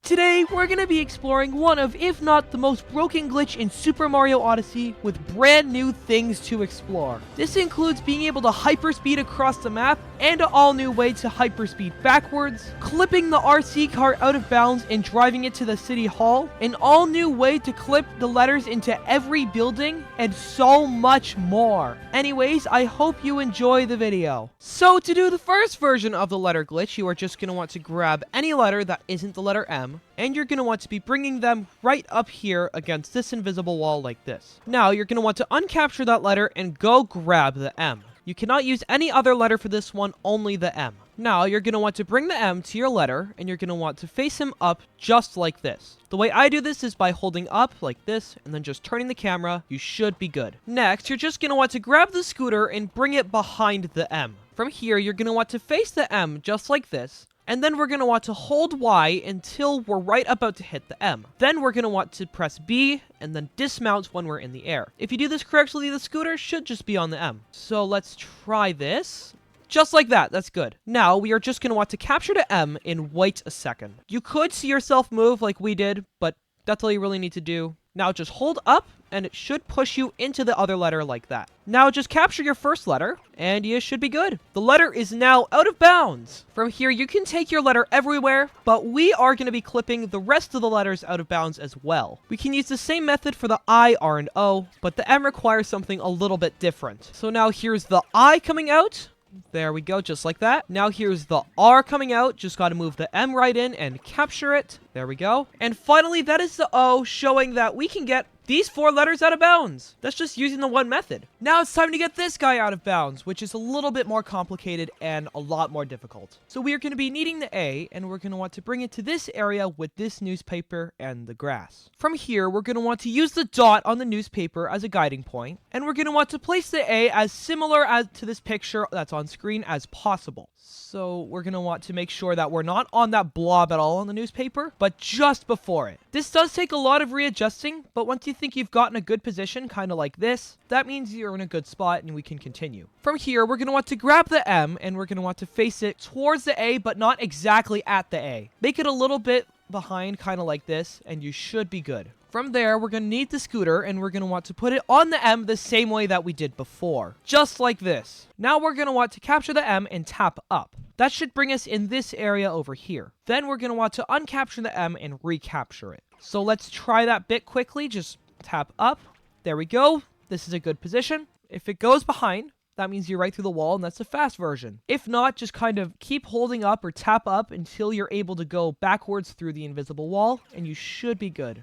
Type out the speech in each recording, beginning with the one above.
Today, we're going to be exploring one of, if not the most broken glitch in Super Mario Odyssey with brand new things to explore. This includes being able to hyperspeed across the map and an all-new way to hyperspeed backwards, clipping the RC car out of bounds and driving it to the city hall, an all-new way to clip the letters into every building, and so much more. Anyways, I hope you enjoy the video. So to do the first version of the letter glitch, you are just going to want to grab any letter that isn't the letter M, and you're going to want to be bringing them right up here against this invisible wall like this. Now, you're going to want to uncapture that letter and go grab the M. You cannot use any other letter for this one, only the M. Now, you're going to want to bring the M to your letter, and you're going to want to face him up just like this. The way I do this is by holding up like this, and then just turning the camera. You should be good. Next, you're just going to want to grab the scooter and bring it behind the M. From here, you're going to want to face the M just like this. And then we're going to want to hold Y until we're right about to hit the M. Then we're going to want to press B and then dismount when we're in the air. If you do this correctly, the scooter should just be on the M. So let's try this. Just like that, that's good. Now, we are just going to want to capture the M and wait a second. You could see yourself move like we did, but that's all you really need to do. Now just hold up, and it should push you into the other letter like that. Now just capture your first letter, and you should be good. The letter is now out of bounds. From here, you can take your letter everywhere, but we are going to be clipping the rest of the letters out of bounds as well. We can use the same method for the I, R, and O, but the M requires something a little bit different. So now here's the I coming out. There we go, just like that. Now here's the R coming out. Just got to move the M right in and capture it. There we go. And finally, that is the O, showing that we can get these 4 letters out of bounds. That's just using the one method. Now it's time to get this guy out of bounds, which is a little bit more complicated and a lot more difficult. So we are going to be needing the A, and we're going to want to bring it to this area with this newspaper and the grass. From here, we're going to want to use the dot on the newspaper as a guiding point, and we're going to want to place the A as similar as to this picture that's on screen as possible. So we're going to want to make sure that we're not on that blob at all on the newspaper, but just before it. This does take a lot of readjusting, but once you think you've gotten a good position, kind of like this, that means you're in a good spot and we can continue. From here, we're going to want to grab the M, and we're going to want to face it towards the A, but not exactly at the A. Make it a little bit behind, kind of like this, and you should be good. From there, we're going to need the scooter, and we're going to want to put it on the M the same way that we did before. Just like this. Now we're going to want to capture the M and tap up. That should bring us in this area over here. Then we're going to want to uncapture the M and recapture it. So let's try that bit quickly. Just tap up. There we go. This is a good position. If it goes behind, that means you're right through the wall, and that's the fast version. If not, just kind of keep holding up or tap up until you're able to go backwards through the invisible wall, and you should be good.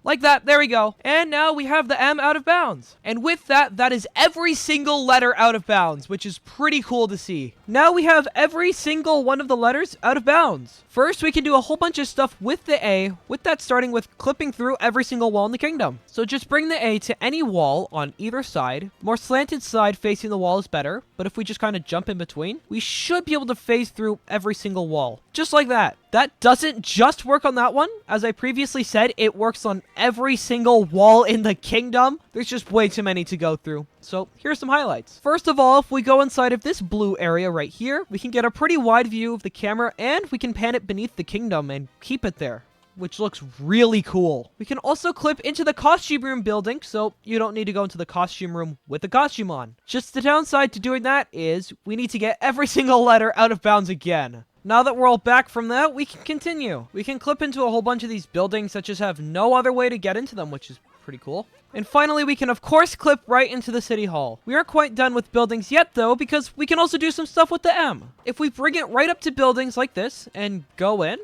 Like that, there we go. And now we have the M out of bounds. And with that, that is every single letter out of bounds, which is pretty cool to see. Now we have every single one of the letters out of bounds. First, we can do a whole bunch of stuff with the A, with that starting with clipping through every single wall in the kingdom. So just bring the A to any wall on either side. More slanted side facing the wall is better, but if we just kind of jump in between, we should be able to phase through every single wall. Just like that. That doesn't just work on that one. As I previously said, it works on every single wall in the kingdom. There's just way too many to go through. So here's some highlights. First of all, if we go inside of this blue area right here, we can get a pretty wide view of the camera, and we can pan it beneath the kingdom and keep it there, which looks really cool. We can also clip into the costume room building, so you don't need to go into the costume room with the costume on. Just the downside to doing that is we need to get every single letter out of bounds again. Now that we're all back from that, we can continue. We can clip into a whole bunch of these buildings that just have no other way to get into them, which is pretty cool. And finally, we can of course clip right into the city hall. We aren't quite done with buildings yet though, because we can also do some stuff with the M. If we bring it right up to buildings like this and go in,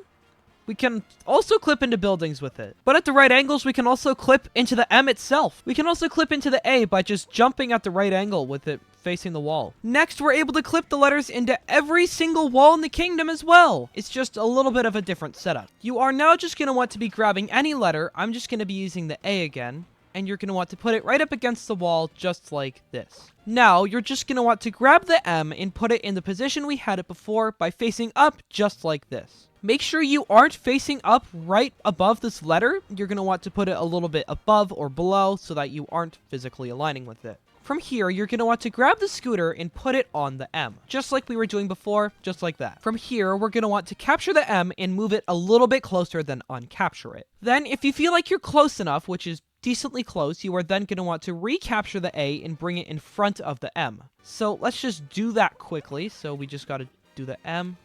we can also clip into buildings with it. But at the right angles, we can also clip into the M itself. We can also clip into the A by just jumping at the right angle with it facing the wall. Next, we're able to clip the letters into every single wall in the kingdom as well. It's just a little bit of a different setup. You are now just going to want to be grabbing any letter. I'm just going to be using the A again. And you're going to want to put it right up against the wall just like this. Now, you're just going to want to grab the M and put it in the position we had it before by facing up just like this. Make sure you aren't facing up right above this letter. You're going to want to put it a little bit above or below so that you aren't physically aligning with it. From here, you're going to want to grab the scooter and put it on the M. Just like we were doing before, just like that. From here, we're going to want to capture the M and move it a little bit closer than uncapture it. Then, if you feel like you're close enough, which is decently close, you are then going to want to recapture the A and bring it in front of the M. So let's just do that quickly. So we just got to do the M.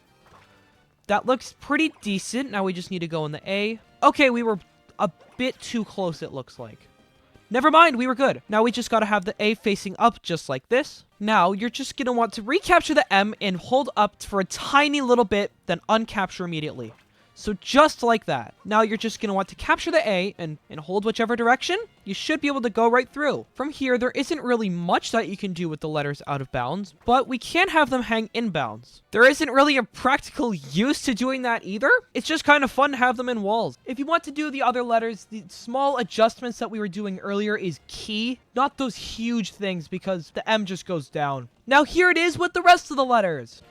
That looks pretty decent. Now we just need to go in the A. Okay, we were a bit too close, it looks like. Never mind, we were good. Now we just gotta have the A facing up just like this. Now you're just gonna want to recapture the M and hold up for a tiny little bit, then uncapture immediately. So just like that. Now you're just going to want to capture the A and hold whichever direction. You should be able to go right through. From here, there isn't really much that you can do with the letters out of bounds, but we can have them hang inbounds. There isn't really a practical use to doing that either. It's just kind of fun to have them in walls. If you want to do the other letters, the small adjustments that we were doing earlier is key, not those huge things because the M just goes down. Now here it is with the rest of the letters.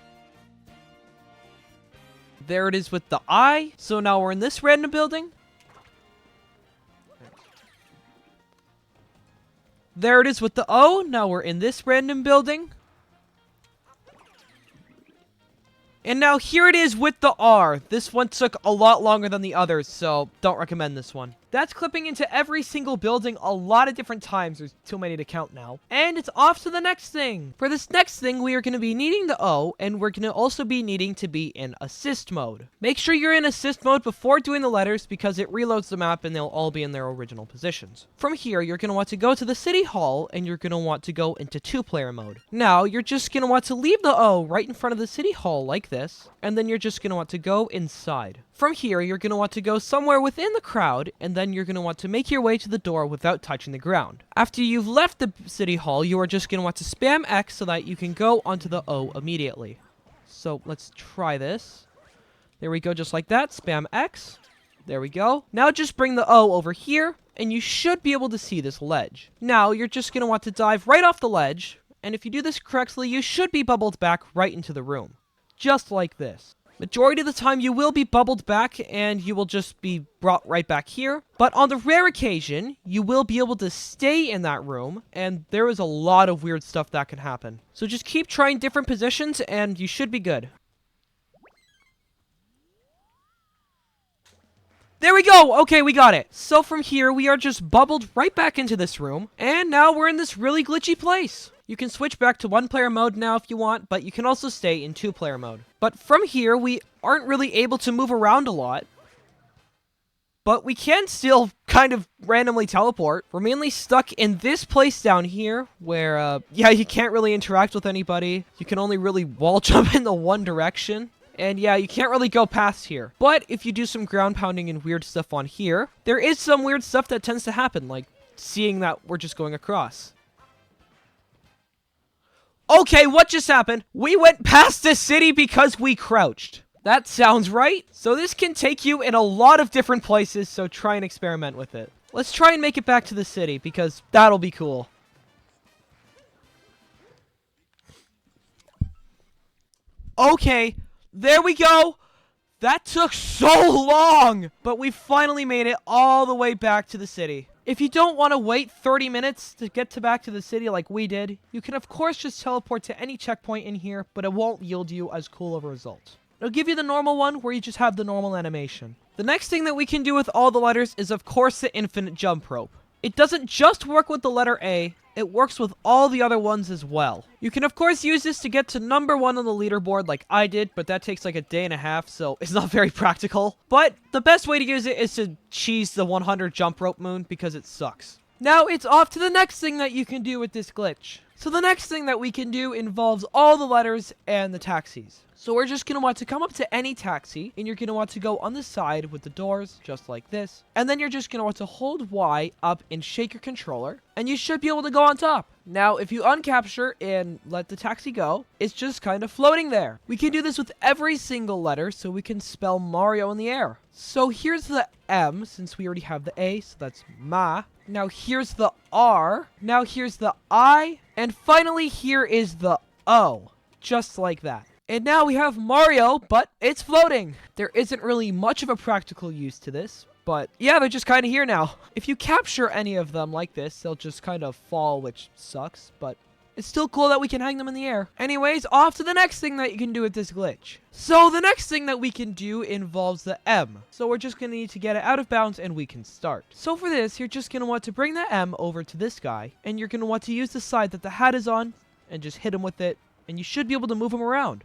There it is with the I. So now we're in this random building. There it is with the O. Now we're in this random building. And now here it is with the R. This one took a lot longer than the others, so don't recommend this one. That's clipping into every single building a lot of different times. There's too many to count now. And it's off to the next thing. For this next thing, we are going to be needing the O, and we're going to also be needing to be in assist mode. Make sure you're in assist mode before doing the letters because it reloads the map and they'll all be in their original positions. From here, you're going to want to go to the city hall, and you're going to want to go into 2-player mode. Now, you're just going to want to leave the O right in front of the city hall like this, and then you're just going to want to go inside. From here, you're going to want to go somewhere within the crowd, and then you're going to want to make your way to the door without touching the ground. After you've left the city hall, you are just going to want to spam X so that you can go onto the O immediately. So let's try this. There we go, just like that. Spam X. There we go. Now just bring the O over here, and you should be able to see this ledge. Now, you're just going to want to dive right off the ledge, and if you do this correctly, you should be bubbled back right into the room. Just like this. Majority of the time, you will be bubbled back, and you will just be brought right back here. But on the rare occasion, you will be able to stay in that room, and there is a lot of weird stuff that can happen. So just keep trying different positions, and you should be good. There we go! Okay, we got it. So from here, we are just bubbled right back into this room, and now we're in this really glitchy place. You can switch back to 1-player mode now if you want, but you can also stay in 2-player mode. But from here, we aren't really able to move around a lot. But we can still kind of randomly teleport. We're mainly stuck in this place down here, where, yeah, you can't really interact with anybody. You can only really wall jump in the one direction. And yeah, you can't really go past here. But if you do some ground pounding and weird stuff on here, there is some weird stuff that tends to happen, like seeing that we're just going across. Okay, what just happened? We went past the city because we crouched. That sounds right. So this can take you in a lot of different places, so try and experiment with it. Let's try and make it back to the city, because that'll be cool. Okay, there we go. That took so long, but we finally made it all the way back to the city. If you don't want to wait 30 minutes to get back to the city like we did, you can of course just teleport to any checkpoint in here, but it won't yield you as cool of a result. It'll give you the normal one where you just have the normal animation. The next thing that we can do with all the letters is of course the infinite jump rope. It doesn't just work with the letter A, it works with all the other ones as well. You can of course use this to get to number 1 on the leaderboard like I did, but that takes like a day and a half, so it's not very practical. But the best way to use it is to cheese the 100 jump rope moon because it sucks. Now it's off to the next thing that you can do with this glitch. So the next thing that we can do involves all the letters and the taxis. So we're just going to want to come up to any taxi, and you're going to want to go on the side with the doors, just like this. And then you're just going to want to hold Y up and shake your controller, and you should be able to go on top. Now, if you uncapture and let the taxi go, it's just kind of floating there. We can do this with every single letter, so we can spell Mario in the air. So here's the M, since we already have the A, so that's Ma. Now here's the R. Now here's the I. And finally, here is the O. Just like that. And now we have Mario, but it's floating. There isn't really much of a practical use to this, But yeah, they're just kind of here now. If you capture any of them like this, they'll just kind of fall, which sucks, but it's still cool that we can hang them in the air. Anyways, off to the next thing that you can do with this glitch. So the next thing that we can do involves the M. So we're just going to need to get it out of bounds and we can start. So for this, you're just going to want to bring the M over to this guy. And you're going to want to use the side that the hat is on and just hit him with it. And you should be able to move him around.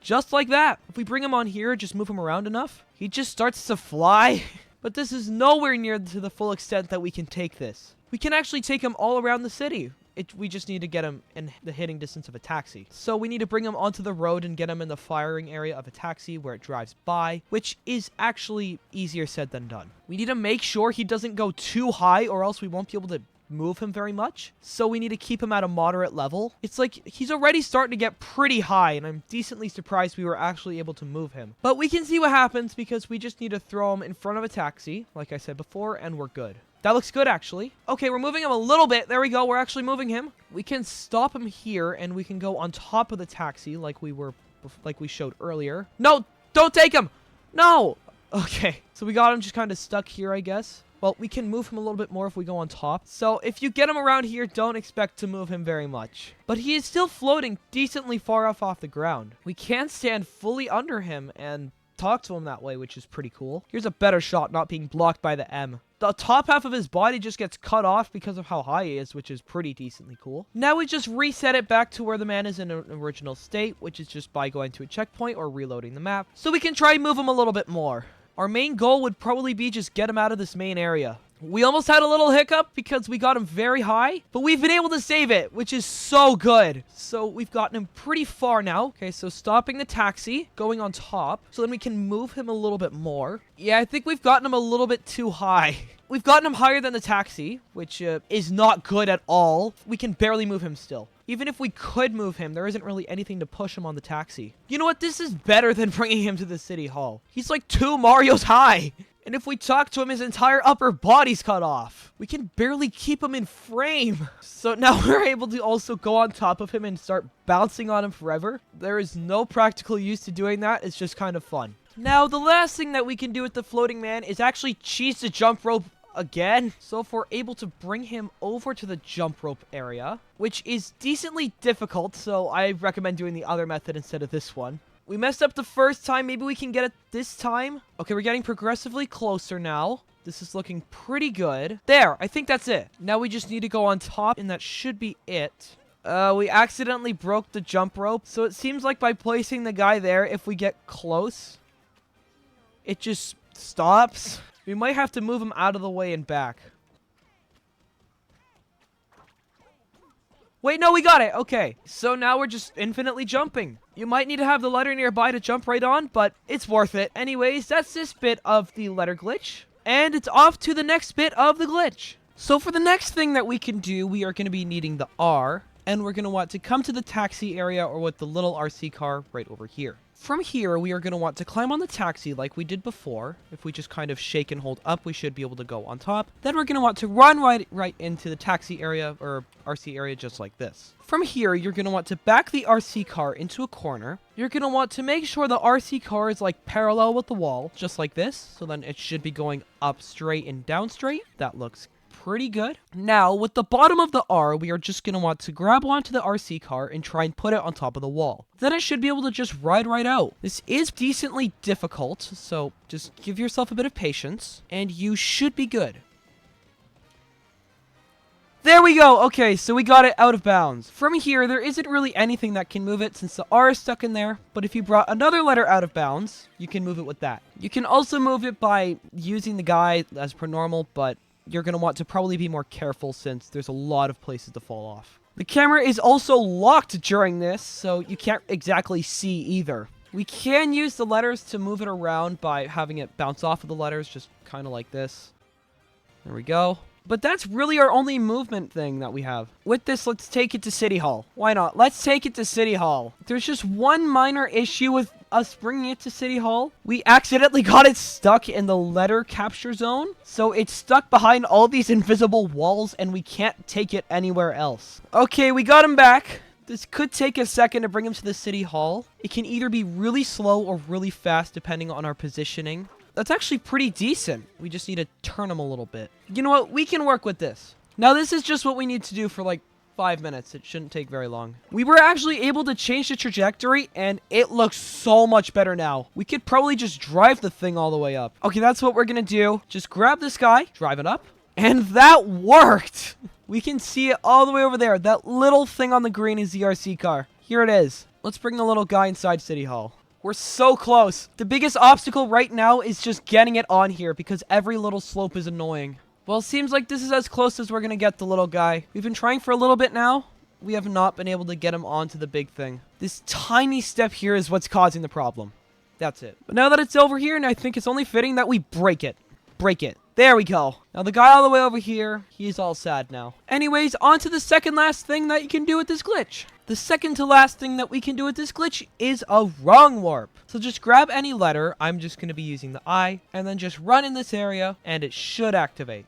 Just like that. If we bring him on here, just move him around enough, he just starts to fly. But this is nowhere near to the full extent that we can take this. We can actually take him all around the city. We just need to get him in the hitting distance of a taxi. So we need to bring him onto the road and get him in the firing area of a taxi where it drives by, which is actually easier said than done. We need to make sure he doesn't go too high or else we won't be able to move him very much. So we need to keep him at a moderate level. It's like he's already starting to get pretty high and I'm decently surprised we were actually able to move him. But we can see what happens because we just need to throw him in front of a taxi, like I said before, and we're good. That looks good, actually. Okay, we're moving him a little bit. There we go. We're actually moving him. We can stop him here, and we can go on top of the taxi like we showed earlier. No, don't take him. No. Okay, so we got him just kind of stuck here, I guess. Well, we can move him a little bit more if we go on top. So if you get him around here, don't expect to move him very much. But he is still floating decently far off the ground. We can stand fully under him and talk to him that way, which is pretty cool. Here's a better shot not being blocked by the M. The top half of his body just gets cut off because of how high he is, which is pretty decently cool. Now we just reset it back to where the man is in an original state, which is just by going to a checkpoint or reloading the map. So we can try and move him a little bit more. Our main goal would probably be just get him out of this main area. We almost had a little hiccup because we got him very high, but we've been able to save it, which is so good. So we've gotten him pretty far now. Okay, so stopping the taxi, going on top, so then we can move him a little bit more. Yeah, I think we've gotten him a little bit too high. We've gotten him higher than the taxi, which is not good at all. We can barely move him still. Even if we could move him, there isn't really anything to push him on the taxi. You know what? This is better than bringing him to the city hall. He's like 2 Marios high. And if we talk to him, his entire upper body's cut off. We can barely keep him in frame. So now we're able to also go on top of him and start bouncing on him forever. There is no practical use to doing that. It's just kind of fun. Now, the last thing that we can do with the floating man is actually cheese the jump rope again. So if we're able to bring him over to the jump rope area, which is decently difficult, so I recommend doing the other method instead of this one. We messed up the first time. Maybe we can get it this time. Okay, we're getting progressively closer now. This is looking pretty good. There, I think that's it. Now we just need to go on top, and that should be it. We accidentally broke the jump rope, so it seems like by placing the guy there, if we get close, it just stops. We might have to move him out of the way and back. Wait, no, we got it. Okay, so now we're just infinitely jumping. You might need to have the letter nearby to jump right on, but it's worth it. Anyways, that's this bit of the letter glitch, and it's off to the next bit of the glitch. So for the next thing that we can do, we are going to be needing the R, and we're going to want to come to the taxi area or with the little RC car right over here. From here, we are going to want to climb on the taxi like we did before. If we just kind of shake and hold up, we should be able to go on top. Then we're going to want to run right into the taxi area or RC area just like this. From here, you're going to want to back the RC car into a corner. You're going to want to make sure the RC car is like parallel with the wall, just like this. So then it should be going up straight and down straight. That looks pretty good. Now, with the bottom of the R, we are just going to want to grab onto the RC car and try and put it on top of the wall. Then it should be able to just ride right out. This is decently difficult, so just give yourself a bit of patience, and you should be good. There we go! Okay, so we got it out of bounds. From here, there isn't really anything that can move it since the R is stuck in there, but if you brought another letter out of bounds, you can move it with that. You can also move it by using the guy as per normal, but you're going to want to probably be more careful since there's a lot of places to fall off. The camera is also locked during this, so you can't exactly see either. We can use the letters to move it around by having it bounce off of the letters, just kind of like this. There we go. But that's really our only movement thing that we have. With this, let's take it to City Hall. Why not? Let's take it to City Hall. There's just one minor issue with us bringing it to City Hall. We accidentally got it stuck in the letter capture zone. So it's stuck behind all these invisible walls and we can't take it anywhere else. Okay, we got him back. This could take a second to bring him to the City Hall. It can either be really slow or really fast depending on our positioning. That's actually pretty decent. We just need to turn them a little bit. You know what? We can work with this. Now, this is just what we need to do for like 5 minutes. It shouldn't take very long. We were actually able to change the trajectory, and it looks so much better now. We could probably just drive the thing all the way up. Okay, that's what we're gonna do. Just grab this guy, drive it up, and that worked. We can see it all the way over there. That little thing on the green is the RC car. Here it is. Let's bring the little guy inside City Hall. We're so close. The biggest obstacle right now is just getting it on here because every little slope is annoying. Well, it seems like this is as close as we're going to get the little guy. We've been trying for a little bit now. We have not been able to get him onto the big thing. This tiny step here is what's causing the problem. That's it. But now that it's over here, and I think it's only fitting that we break it. Break it. There we go. Now the guy all the way over here, he's all sad now. Anyways, on to the second last thing that you can do with this glitch. The second to last thing that we can do with this glitch is a wrong warp. So just grab any letter. I'm just going to be using the I, and then just run in this area, and it should activate.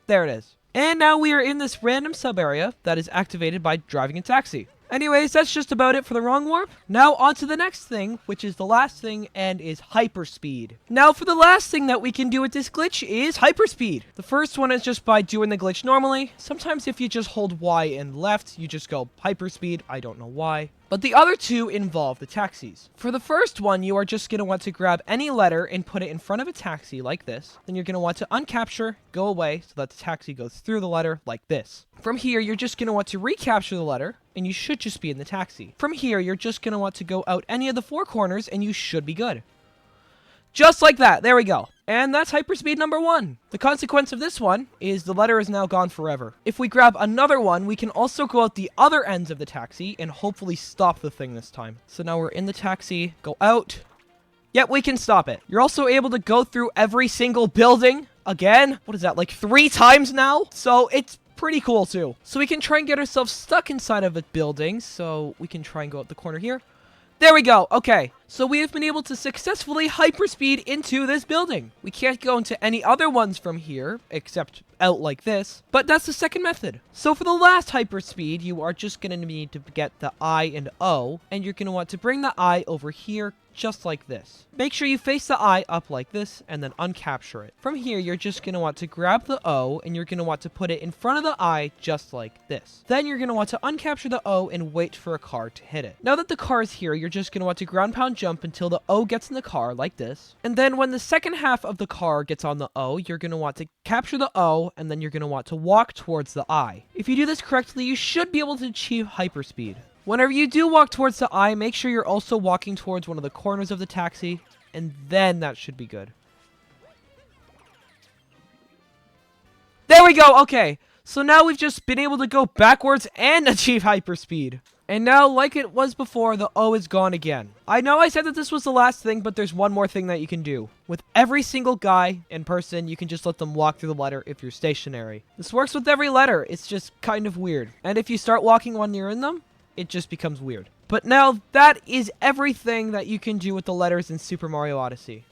There it is. And now we are in this random sub area that is activated by driving a taxi. Anyways, that's just about it for the wrong warp. Now on to the next thing, which is the last thing, and is hyperspeed. Now for the last thing that we can do with this glitch is hyperspeed. The first one is just by doing the glitch normally. Sometimes if you just hold Y and left, you just go hyperspeed. I don't know why. But the other two involve the taxis. For the first one, you are just going to want to grab any letter and put it in front of a taxi like this. Then you're going to want to uncapture, go away, so that the taxi goes through the letter like this. From here, you're just going to want to recapture the letter, and you should just be in the taxi. From here, you're just going to want to go out any of the 4 corners, and you should be good. Just like that. There we go. And that's hyperspeed number 1. The consequence of this one is the letter is now gone forever. If we grab another one, we can also go out the other ends of the taxi and hopefully stop the thing this time. So now we're in the taxi, go out. Yep, we can stop it. You're also able to go through every single building again. What is that, like 3 times now? So it's pretty cool too. So we can try and get ourselves stuck inside of a building. So we can try and go out the corner here. There we go. Okay, so we have been able to successfully hyperspeed into this building. We can't go into any other ones from here, except out like this, but that's the second method. So for the last hyperspeed, you are just going to need to get the I and O, and you're going to want to bring the I over here, just like this. Make sure you face the I up like this, and then uncapture it. From here, you're just going to want to grab the O, and you're going to want to put it in front of the I, just like this. Then you're going to want to uncapture the O and wait for a car to hit it. Now that the car is here, you're just going to want to ground pound jump until the O gets in the car, like this. And then when the second half of the car gets on the O, you're going to want to capture the O, and then you're going to want to walk towards the I. If you do this correctly, you should be able to achieve hyperspeed. Whenever you do walk towards the I, make sure you're also walking towards one of the corners of the taxi, and then that should be good. There we go! Okay, so now we've just been able to go backwards and achieve hyperspeed. And now, like it was before, the O is gone again. I know I said that this was the last thing, but there's one more thing that you can do. With every single guy and person, you can just let them walk through the letter if you're stationary. This works with every letter, it's just kind of weird. And if you start walking when you're in them, it just becomes weird. But now, that is everything that you can do with the letters in Super Mario Odyssey.